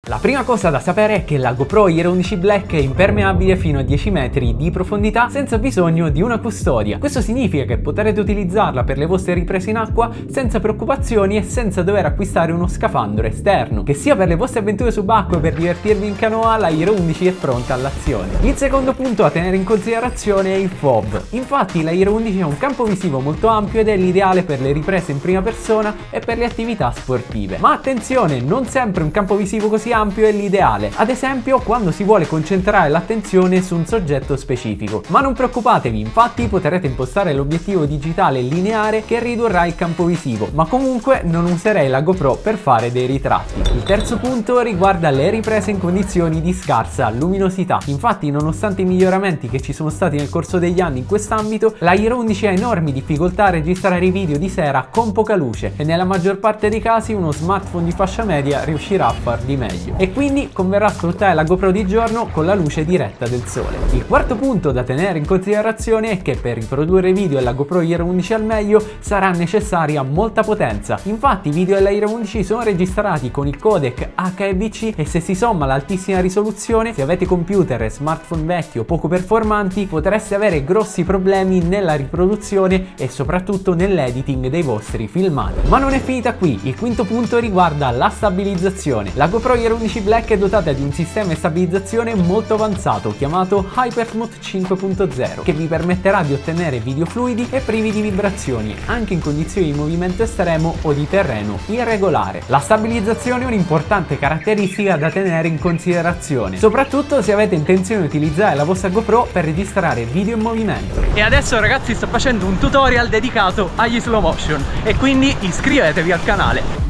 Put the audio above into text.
La prima cosa da sapere è che la GoPro Hero 11 Black è impermeabile fino a 10 metri di profondità senza bisogno di una custodia. Questo significa che potrete utilizzarla per le vostre riprese in acqua senza preoccupazioni e senza dover acquistare uno scafandro esterno. Che sia per le vostre avventure subacquee o per divertirvi in canoa, la Hero 11 è pronta all'azione. Il secondo punto da tenere in considerazione è il FOV. Infatti la Hero 11 ha un campo visivo molto ampio ed è l'ideale per le riprese in prima persona e per le attività sportive. Ma attenzione, non sempre un campo visivo così ampio è l'ideale, ad esempio quando si vuole concentrare l'attenzione su un soggetto specifico. Ma non preoccupatevi, infatti potrete impostare l'obiettivo digitale lineare che ridurrà il campo visivo, ma comunque non userei la GoPro per fare dei ritratti. Il terzo punto riguarda le riprese in condizioni di scarsa luminosità. Infatti, nonostante i miglioramenti che ci sono stati nel corso degli anni in quest'ambito, la Hero 11 ha enormi difficoltà a registrare i video di sera con poca luce e nella maggior parte dei casi uno smartphone di fascia media riuscirà a far di meglio. E quindi converrà sfruttare la GoPro di giorno con la luce diretta del sole. Il quarto punto da tenere in considerazione è che per riprodurre video della GoPro Hero 11 al meglio sarà necessaria molta potenza. Infatti i video della Hero 11 sono registrati con il codec HEVC e se si somma l'altissima risoluzione, se avete computer e smartphone vecchi o poco performanti, potreste avere grossi problemi nella riproduzione e soprattutto nell'editing dei vostri filmati. Ma non è finita qui, il quinto punto riguarda la stabilizzazione. La GoPro Hero 11 Black è dotata di un sistema di stabilizzazione molto avanzato chiamato HyperSmooth 5.0 che vi permetterà di ottenere video fluidi e privi di vibrazioni anche in condizioni di movimento estremo o di terreno irregolare. La stabilizzazione è un'importante caratteristica da tenere in considerazione, soprattutto se avete intenzione di utilizzare la vostra GoPro per registrare video in movimento. E adesso ragazzi sto facendo un tutorial dedicato agli slow motion e quindi iscrivetevi al canale.